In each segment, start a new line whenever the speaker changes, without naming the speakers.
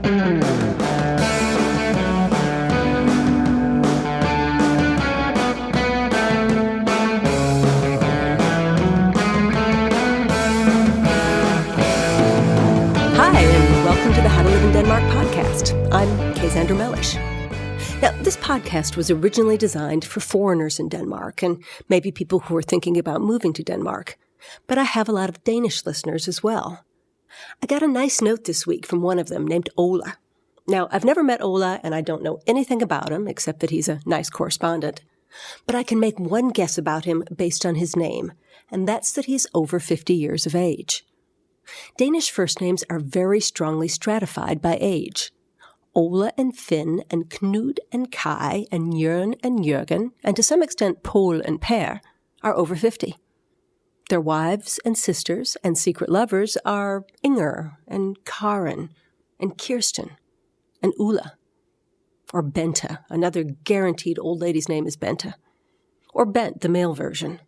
I'm Kaysandra Mellish. Now, this podcast was originally designed for foreigners in Denmark and maybe people who are thinking about moving to Denmark. But I have a lot of Danish listeners as well. I got a nice note this week from one of them named Ulla. Now, I've never met Ulla and I don't know anything about him except that he's a nice correspondent. But I can make one guess about him based on his name, and that's that he's over 50 years of age. Danish first names are very strongly stratified by age. Ulla and Finn and Knud and Kai and Jørn and Jørgen, and to some extent Paul and Per, are over 50. Their wives and sisters and secret lovers are Inger and Karin and Kirsten and Ulla. Or Bente, another guaranteed old lady's name is Bente. Or Bent, the male version.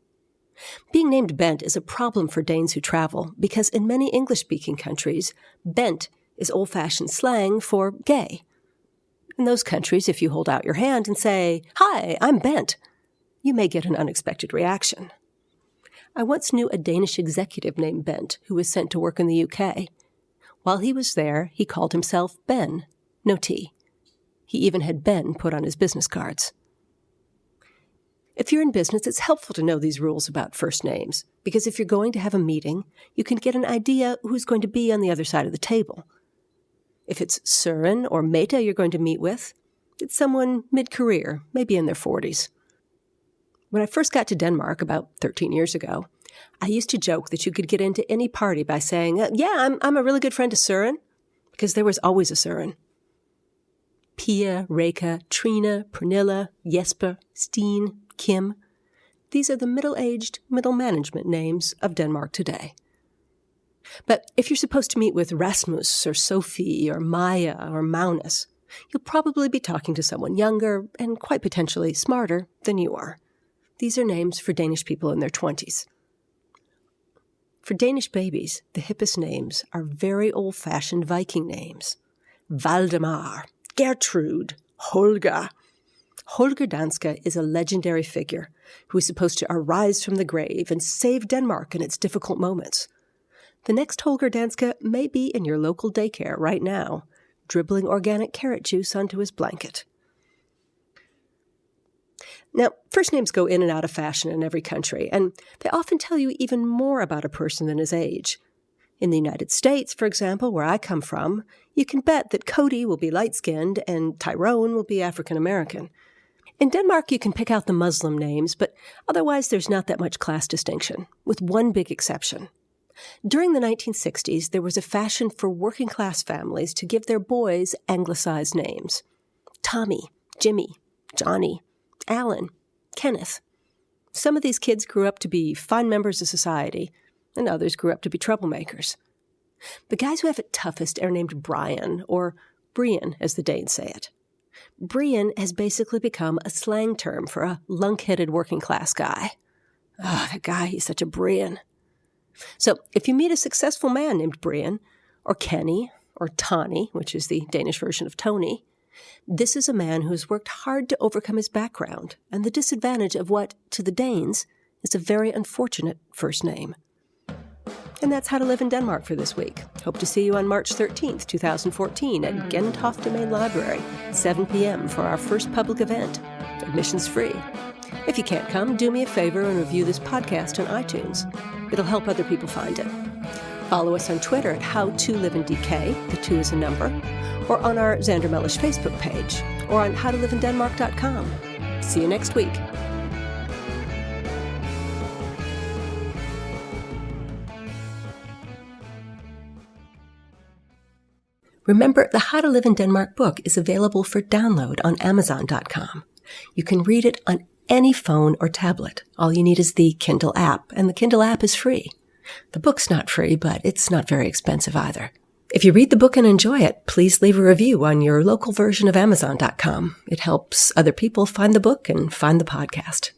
Being named Bent is a problem for Danes who travel because in many English-speaking countries, Bent is old-fashioned slang for gay. In those countries, if you hold out your hand and say, "Hi, I'm Bent," you may get an unexpected reaction. I once knew a Danish executive named Bent who was sent to work in the UK. While he was there, he called himself Ben, no T. He even had Ben put on his business cards. If you're in business, it's helpful to know these rules about first names, because if you're going to have a meeting, you can get an idea who's going to be on the other side of the table. If it's Søren or Mette you're going to meet with, it's someone mid-career, maybe in their 40s. When I first got to Denmark about 13 years ago, I used to joke that you could get into any party by saying, "Yeah, I'm a really good friend to Søren," because there was always a Søren. Pia, Reka, Trina, Pernilla, Jesper, Steen, Kim. These are the middle-aged, middle management names of Denmark today. But if you're supposed to meet with Rasmus or Sofie or Maja or Magnus, you'll probably be talking to someone younger and quite potentially smarter than you are. These are names for Danish people in their 20s. For Danish babies, the hippest names are very old-fashioned Viking names. Valdemar, Gertrude, Holger. Holger Danske is a legendary figure who is supposed to arise from the grave and save Denmark in its difficult moments. The next Holger Danske may be in your local daycare right now, dribbling organic carrot juice onto his blanket. Now, first names go in and out of fashion in every country, and they often tell you even more about a person than his age. In the United States, for example, where I come from, you can bet that Cody will be light-skinned and Tyrone will be African-American. In Denmark, you can pick out the Muslim names, but otherwise there's not that much class distinction, with one big exception. During the 1960s, there was a fashion for working-class families to give their boys Anglicized names. Tommy, Jimmy, Johnny, Allan, Kenneth. Some of these kids grew up to be fine members of society, and others grew up to be troublemakers. The guys who have it toughest are named Brian, or Brian, as the Danes say it. Brian has basically become a slang term for a lunk-headed working-class guy. That guy, he's such a Brian. So if you meet a successful man named Brian, or Kenny, or Tony, which is the Danish version of Tony, this is a man who has worked hard to overcome his background and the disadvantage of what, to the Danes, is a very unfortunate first name. And that's How to Live in Denmark for this week. Hope to see you on March 13th, 2014 at Gentofte Main Library, 7 p.m. for our first public event. Admission's free. If you can't come, do me a favor and review this podcast on iTunes. It'll help other people find it. Follow us on Twitter at HowToLiveInDK, the 2 is a number, or on our Xander Mellish Facebook page, or on howtoliveInDenmark.com. See you next week. Remember, the How to Live in Denmark book is available for download on Amazon.com. You can read it on any phone or tablet. All you need is the Kindle app, and the Kindle app is free. The book's not free, but it's not very expensive either. If you read the book and enjoy it, please leave a review on your local version of Amazon.com. It helps other people find the book and find the podcast.